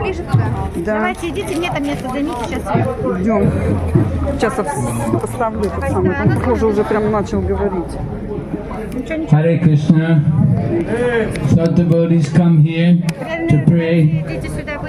пишет туда. Давайте идите, мне там место займите, сейчас я. Идем. Сейчас поставлю этот самый. Он, похоже, уже прям начал говорить. Hare Krishna. So devotees come here to pray,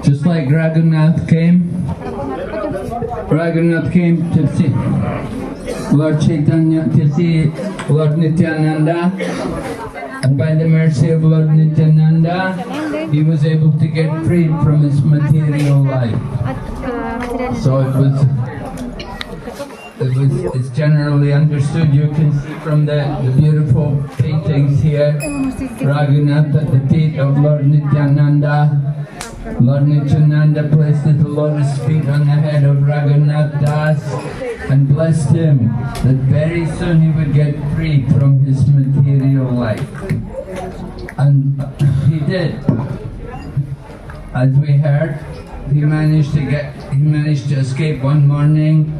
just like Raghunath came. Raghunath came to see Lord Chaitanya, to see Lord Nityananda, and by the mercy of Lord Nityananda, he was able to get freed from his material life. So it's generally understood. You can see from the beautiful paintings here, Raghunath at the feet of Lord Nityananda. Lord Nityananda placed his lotus feet on the head of Raghunath Das and blessed him that very soon he would get free from his material life. And he did. As we heard, he managed to escape one morning.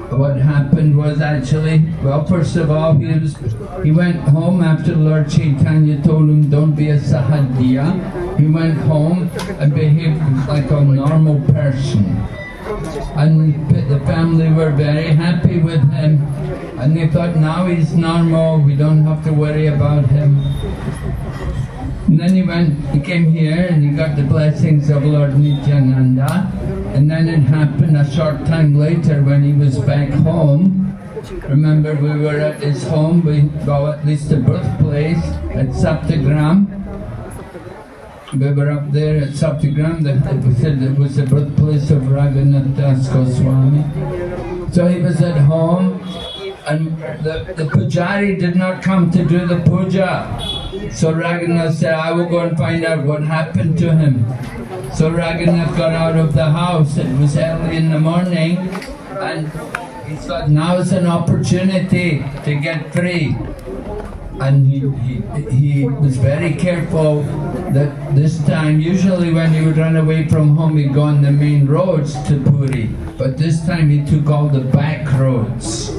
What happened was actually, well, first of all, he went home after Lord Chaitanya told him, don't be a sahadya. He went home and behaved like a normal person. And the family were very happy with him. And they thought, now he's normal, we don't have to worry about him. And then he came here and he got the blessings of Lord Nityananda. And then it happened a short time later when he was back home. Remember, we were at his home, well, at least the birthplace at Saptagram. We were up there at Saptagram. It said it was the birthplace of Raghunath Das Goswami. So he was at home, and the pujari did not come to do the puja. So Raghunath said, I will go and find out what happened to him. So Raghunath got out of the house. It was early in the morning, and he thought, now is an opportunity to get free. And he was very careful that this time, usually when he would run away from home, he'd go on the main roads to Puri. But this time he took all the back roads.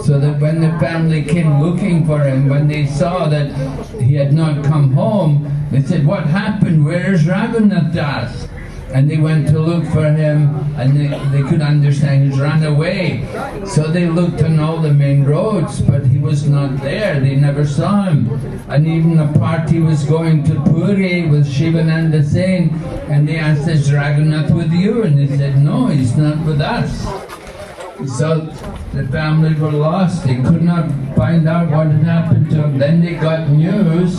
So that when the family came looking for him, when they saw that he had not come home, they said, what happened? Where is Raghunath Das? And they went to look for him, and they could understand he's run away. So they looked on all the main roads, but he was not there. They never saw him. And even the party was going to Puri with Shivananda Sen, and they asked, is Raghunath with you? And they said, no, he's not with us. So the family were lost. They could not find out what had happened to him. Then they got news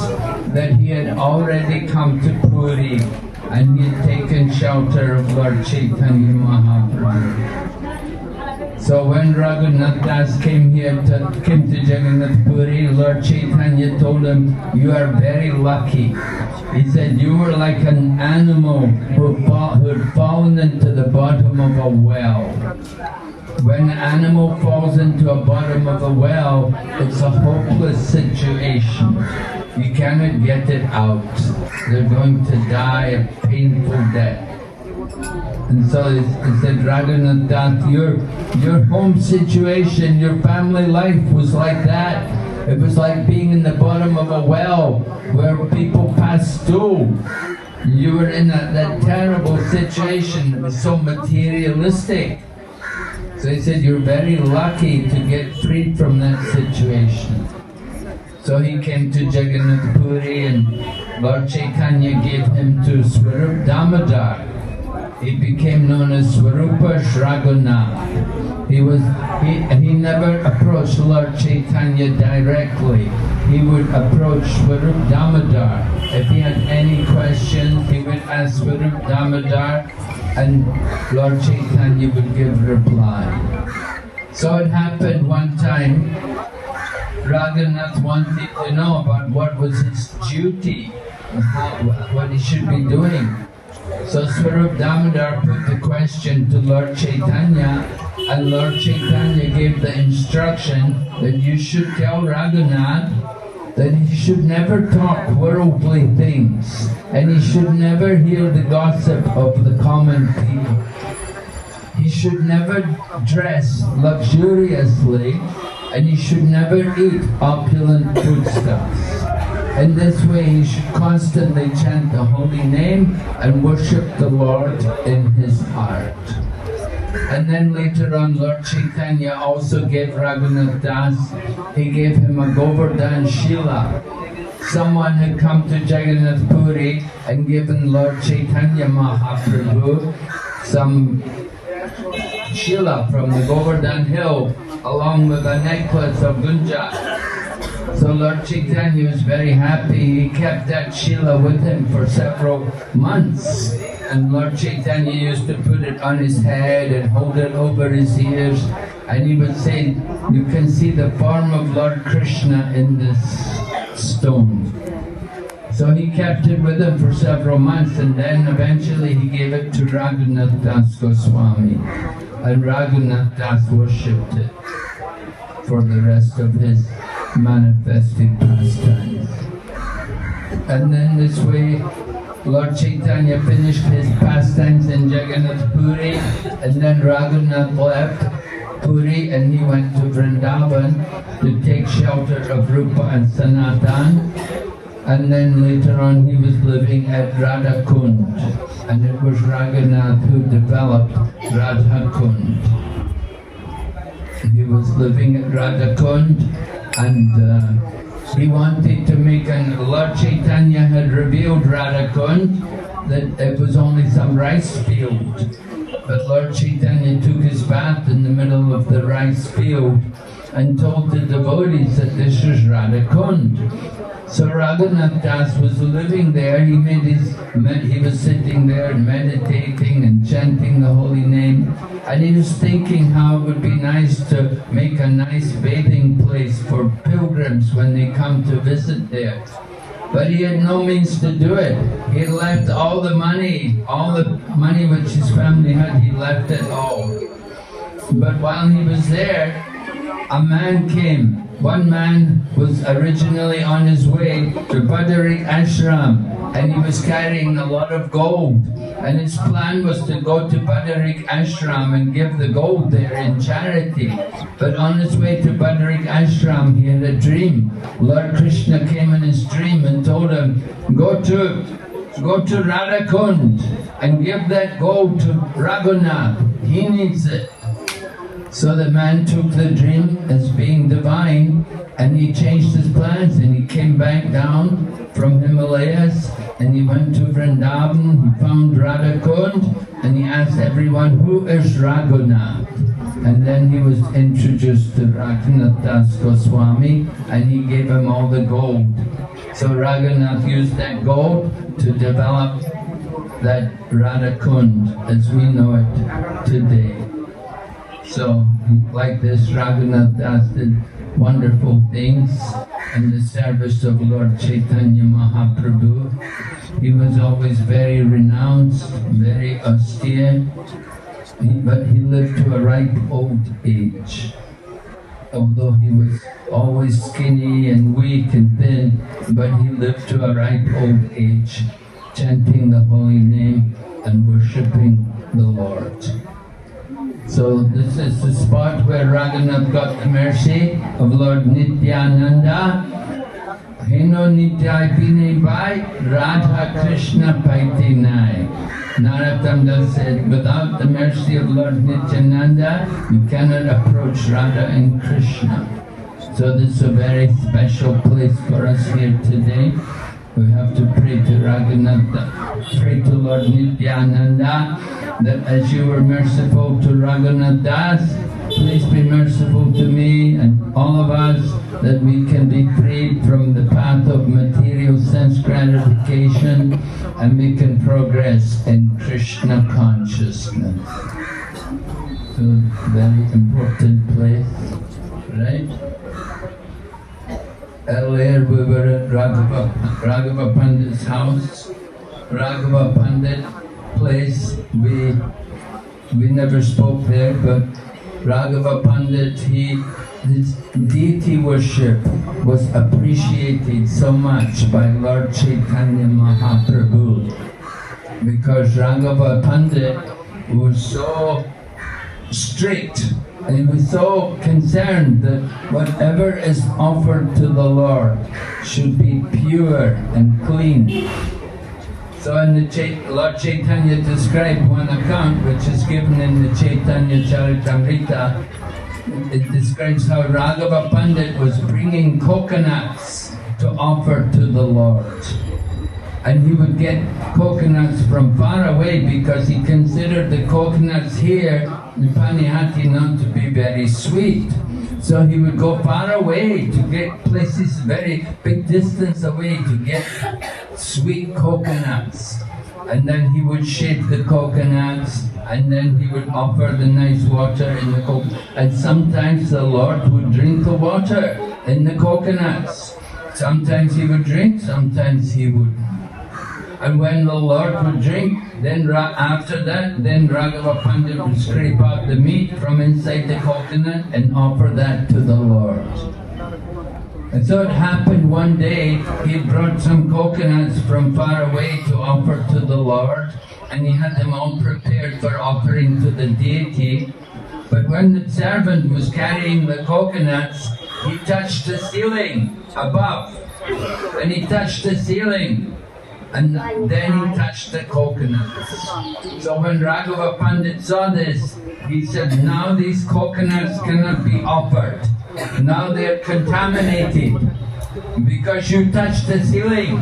that he had already come to Puri and he had taken shelter of Lord Chaitanya Mahaprabhu. So when Raghunath Das came to Jagannath Puri, Lord Chaitanya told him, you are very lucky. He said, you were like an animal who had fallen into the bottom of a well. When an animal falls into a bottom of a well, it's a hopeless situation. You cannot get it out. They're going to die a painful death. And so he said, Raghunath Das, your home situation, your family life was like that. It was like being in the bottom of a well where people pass through. You were in that terrible situation. It was so materialistic. So he said, you're very lucky to get freed from that situation. So he came to Jagannath Puri and Lord Chaitanya gave him to Swarup Damodar. He became known as Swarupa Raghunath. He never approached Lord Chaitanya directly. He would approach Swarup Damodar. If he had any questions, he would ask Swarup Damodar and Lord Chaitanya would give reply. So it happened one time, Raghunath wanted to know about what was his duty, what he should be doing. So Swarup Damodar put the question to Lord Chaitanya, and Lord Chaitanya gave the instruction that you should tell Raghunath that he should never talk worldly things, and he should never hear the gossip of the common people. He should never dress luxuriously, and he should never eat opulent foodstuffs. In this way, he should constantly chant the holy name and worship the Lord in his heart. And then later on, Lord Chaitanya also gave Raghunath Das, he gave him a Govardhan Shila. Someone had come to Jagannath Puri and given Lord Chaitanya Mahaprabhu some Shila from the Govardhan hill, along with a necklace of Gunja. So Lord Chaitanya was very happy. He kept that Shila with him for several months. And Lord Chaitanya used to put it on his head and hold it over his ears. And he would say, you can see the form of Lord Krishna in this stone. So he kept it with him for several months, and then eventually he gave it to Raghunath Das Goswami. And Raghunath Das worshipped it for the rest of his manifested pastimes. And then this way, Lord Chaitanya finished his pastimes in Jagannath Puri, and then Raghunath left Puri and he went to Vrindavan to take shelter of Rupa and Sanatan. And then later on he was living at Radha Kund, and it was Raghunath who developed Radha Kund. He was living at Radha Kund, and he wanted to make Lord Chaitanya had revealed Radha Kund that it was only some rice field. But Lord Chaitanya took his bath in the middle of the rice field and told the devotees that this was Radha Kund. So Raghunath Das was living there. He was sitting there and meditating and chanting the holy name. And he was thinking how it would be nice to make a nice bathing place for pilgrims when they come to visit there. But he had no means to do it. He had left all the money which his family had, he left it all. But while he was there, a man came. One man was originally on his way to Badarik Ashram, and he was carrying a lot of gold. And his plan was to go to Badarik Ashram and give the gold there in charity. But on his way to Badarik Ashram, he had a dream. Lord Krishna came in his dream and told him, go to Radha Kund and give that gold to Raghunath. He needs it. So the man took the dream as being divine, and he changed his plans, and he came back down from Himalayas, and he went to Vrindavan. He found Radha Kund, and he asked everyone, who is Raghunath? And then he was introduced to Raghunath Das Goswami, and he gave him all the gold. So Raghunath used that gold to develop that Radha Kund as we know it today. So, like this, Raghunath Das did wonderful things in the service of Lord Chaitanya Mahaprabhu. He was always very renounced, very austere, but he lived to a ripe old age. Although he was always skinny and weak and thin, but he lived to a ripe old age, chanting the holy name and worshipping the Lord. So this is the spot where Raghunath got the mercy of Lord Nityananda. Heno Nityai Pine Bhai, Radha Krishna Paite Nai. Narottam Das said, without the mercy of Lord Nityananda, you cannot approach Radha and Krishna. So this is a very special place for us here today. We have to pray to Raghunath, pray to Lord Nityananda, that as you were merciful to Raghunath Das, please be merciful to me and all of us, that we can be freed from the path of material sense gratification and we can progress in Krishna consciousness. So, very important place, right? Earlier we were at Raghava Pandit's house. Raghava Pandit place, we never spoke there, but Raghava Pandit, his deity worship was appreciated so much by Lord Chaitanya Mahaprabhu, because Raghava Pandit was so strict And he was so concerned that whatever is offered to the Lord should be pure and clean. So in the Lord Chaitanya described one account which is given in the Chaitanya Charitamrita. It describes how Raghava Pandit was bringing coconuts to offer to the Lord. And he would get coconuts from far away because he considered the coconuts here in Panihati not to be very sweet. So he would go far away to get places very big distance away to get sweet coconuts. And then he would shake the coconuts, and then he would offer the nice water in the coconut. And sometimes the Lord would drink the water in the coconuts. Sometimes he would drink, sometimes he wouldn't. And when the Lord would drink, then after that, then Raghava Pandit would scrape out the meat from inside the coconut and offer that to the Lord. And so it happened one day, he brought some coconuts from far away to offer to the Lord, and he had them all prepared for offering to the deity. But when the servant was carrying the coconuts, he touched the ceiling above, and he touched the ceiling. And then he touched the coconuts. So when Raghava Pandit saw this, he said, now these coconuts cannot be offered. Now they're contaminated because you touched the ceiling.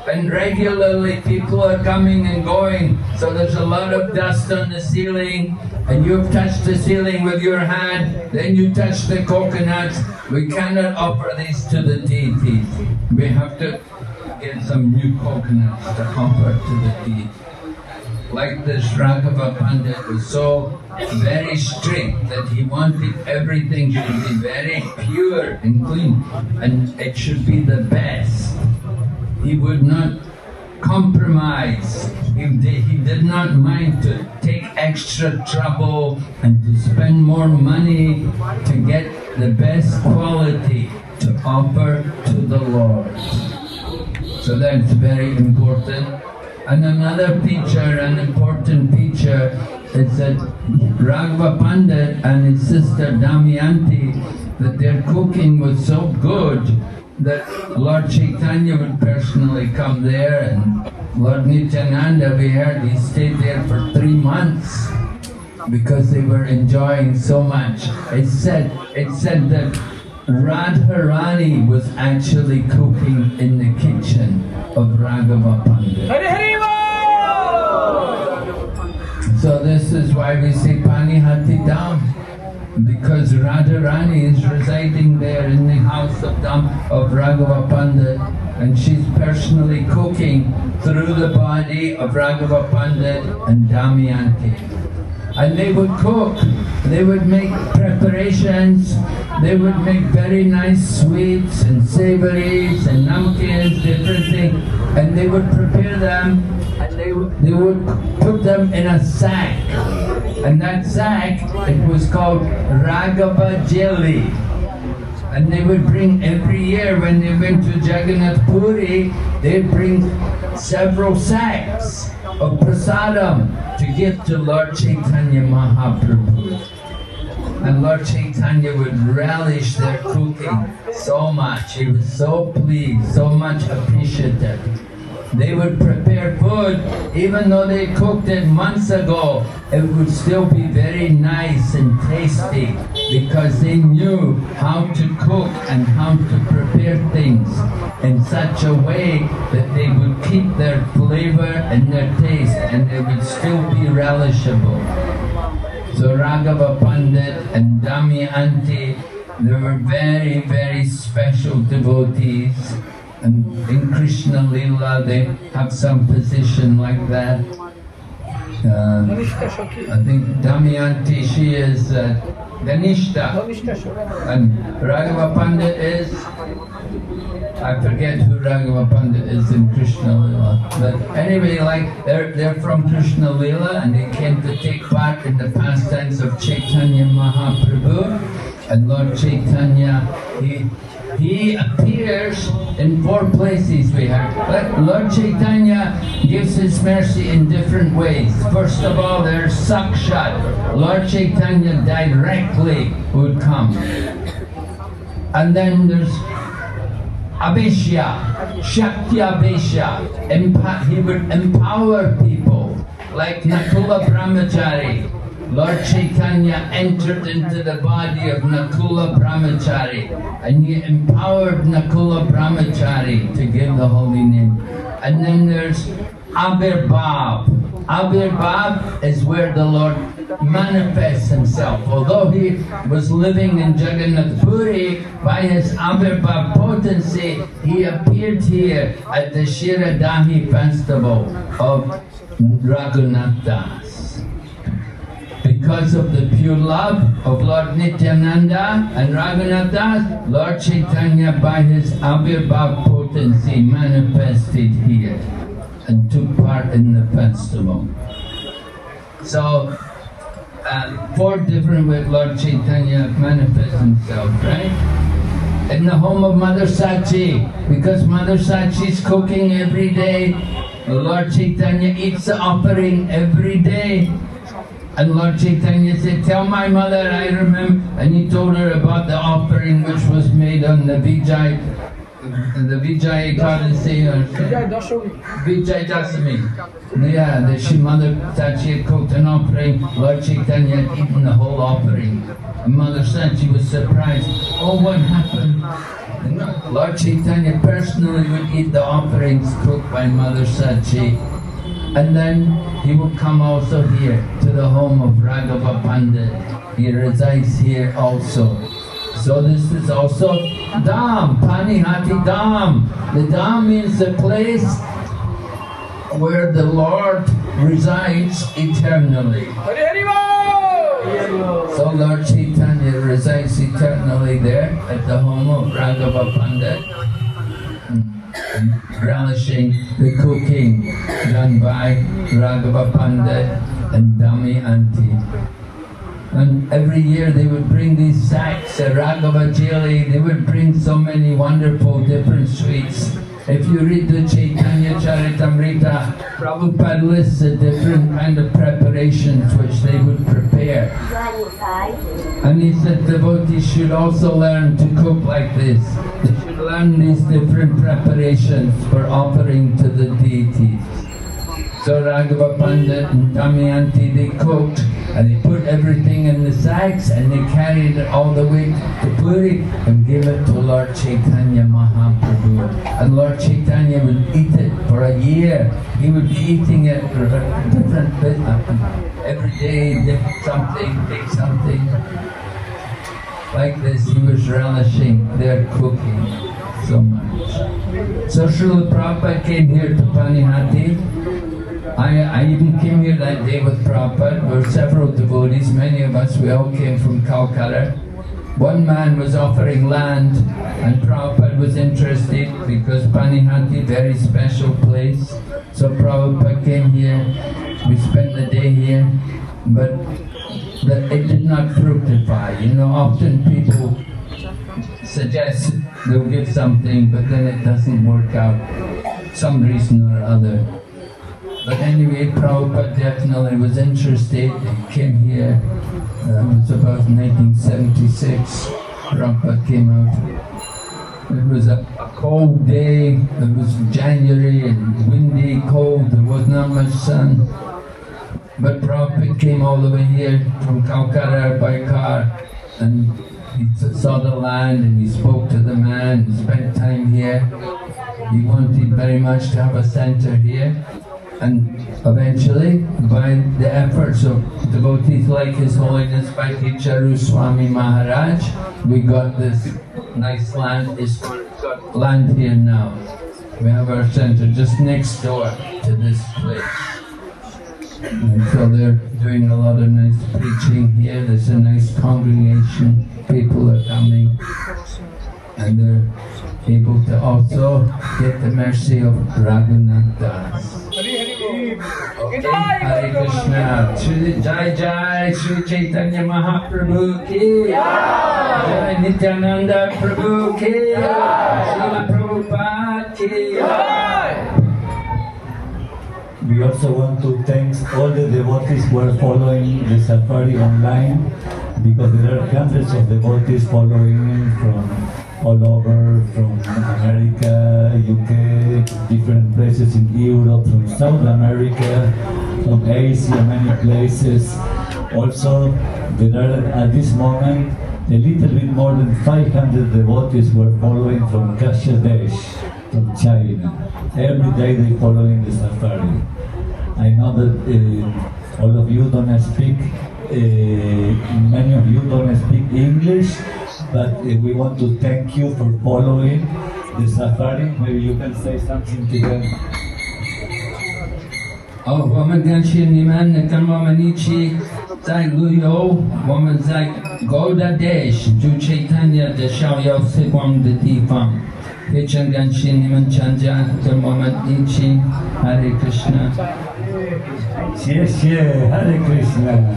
And regularly people are coming and going, so there's a lot of dust on the ceiling, and you've touched the ceiling with your hand, then you touch the coconuts. We cannot offer these to the deities. We have to get some new coconuts to offer to the deity. Like this, Raghava Pandit was so very strict that he wanted everything to be very pure and clean, and it should be the best. He would not compromise. He did not mind to take extra trouble and to spend more money to get the best quality to offer to the Lord. So that's very important. And another feature, an important feature, is that Raghava Pandit and his sister Damayanti, that their cooking was so good that Lord Chaitanya would personally come there, and Lord Nityananda, we heard, he stayed there for 3 months because they were enjoying so much. It said that Radharani was actually cooking in the kitchen of Raghava Pandit. So this is why we say Panihati Dham, because Radharani is residing there in the house of Raghava Pandit, and she's personally cooking through the body of Raghava Pandit and Damayanti. And they would cook, they would make preparations, they would make very nice sweets and savories and namkins, different things, and they would prepare them, and they would put them in a sack. And that sack, it was called Raghava jelly. And they would bring every year when they went to Jagannath Puri, they'd bring several sacks of prasadam to give to Lord Chaitanya Mahaprabhu. And Lord Chaitanya would relish their cooking so much. He was so pleased, so much appreciative. They would prepare food, even though they cooked it months ago, it would still be very nice and tasty because they knew how to cook and how to prepare things in such a way that they would keep their flavor and their taste, and they would still be relishable. So Raghava Pandit and Damayanti, they were very, very special devotees. And in Krishna Lila, they have some position like that. I think Damayanti, she is Ganishta, and Raghava Pandit is, I forget who Raghava Pandit is in Krishna Lila. But anyway, like they're from Krishna Lila, and they came to take part in the pastimes of Chaitanya Mahaprabhu. And Lord Chaitanya, He appears in 4 places we have. But Lord Chaitanya gives his mercy in different ways. First of all, there's Sakshat. Lord Chaitanya directly would come. And then there's Abhishya, Shakti Abhishya. He would empower people like Nakula Brahmachari. Lord Chaitanya entered into the body of Nakula Brahmachari and he empowered Nakula Brahmachari to give the holy name. And then there's Abirbhav. Abirbhav is where the Lord manifests himself. Although he was living in Jagannath Puri, by his Abirbhav potency, he appeared here at the Shiradahi festival of Raghunath Das. Because of the pure love of Lord Nityananda and Raghunath Das, Lord Chaitanya by his Abirbhav potency manifested here and took part in the festival. So, 4 different ways Lord Chaitanya manifests himself, right? In the home of Mother Sachi, because Mother Sachi is cooking every day, the Lord Chaitanya eats the offering every day. And Lord Chaitanya said, tell my mother I remember, and he told her about the offering which was made on the Vijay Ekadasi or Vijay Dasami. Yeah, the Mother Sachi had cooked an offering, Lord Chaitanya had eaten the whole offering. And Mother Sachi was surprised, oh, what happened? And Lord Chaitanya personally would eat the offerings cooked by Mother Sachi. And then he would come also here to the home of Raghava Pandit. He resides here also. So this is also Dham, Panihati Dham. The Dham means the place where the Lord resides eternally. So Lord Chaitanya resides eternally there at the home of Raghava Pandit, relishing the cooking done by Raghava Pandit and Panihati. And every year they would bring these sacks of Raghava Jili, they would bring so many wonderful different sweets. If you read the Chaitanya Charitamrita, Prabhupada lists the different kind of preparations which they would prepare. And he said devotees should also learn to cook like this. They should learn these different preparations for offering to the deities. So Raghava Pandit and Damayanti, they cooked and they put everything in the sacks and they carried it all the way to Puri and gave it to Lord Chaitanya Mahaprabhu. And Lord Chaitanya would eat it for a year. He would be eating it for a different bit. Every day, take something. Like this, he was relishing their cooking so much. So Srila Prabhupada came here to Panihati. I even came here that day with Prabhupada. There were several devotees, many of us, we all came from Calcutta. One man was offering land and Prabhupada was interested because Panihati, very special place. So Prabhupada came here, we spent the day here, but it did not fructify. You know, often people suggest they'll give something, but then it doesn't work out, some reason or other. But anyway, Prabhupada definitely was interested. He came here, it was about 1976, Prabhupada came out. It was a cold day, it was January and windy, cold, there was not much sun. But Prabhupada came all the way here from Calcutta by car and he saw the land and he spoke to the man, he spent time here. He wanted very much to have a center here. And eventually, by the efforts of devotees like His Holiness Bhakticiaru Swami Maharaj, we got this nice land. It's got land here now. We have our center just next door to this place. And so they're doing a lot of nice preaching here. There's a nice congregation. People are coming. And they're able to also get the mercy of Raghunath Das. Hare Krishna. Jai Jai Sri Chaitanya Mahaprabhu ki. Jai Nityananda Prabhu ki. Srila Prabhupada ki. We also want to thank all the devotees who are following the safari online, because there are hundreds of devotees following from all over, from America, UK, different places in Europe, from South America, from Asia, many places. Also, there are at this moment a little bit more than 500 devotees who are following from Kashadesh, from China. Every day they following the safari. I know that all of you don't speak, many of you don't speak English, but we want to thank you for following the safari. Maybe you can say something to them. Oh, 我们感谢你们跟我们一起在旅游，我们在 Godadesh 住 Chaitanya 的逍遥时光的地方，非常感谢你们参加，跟我们一起 Hare Krishna。谢谢，Hare Krishna。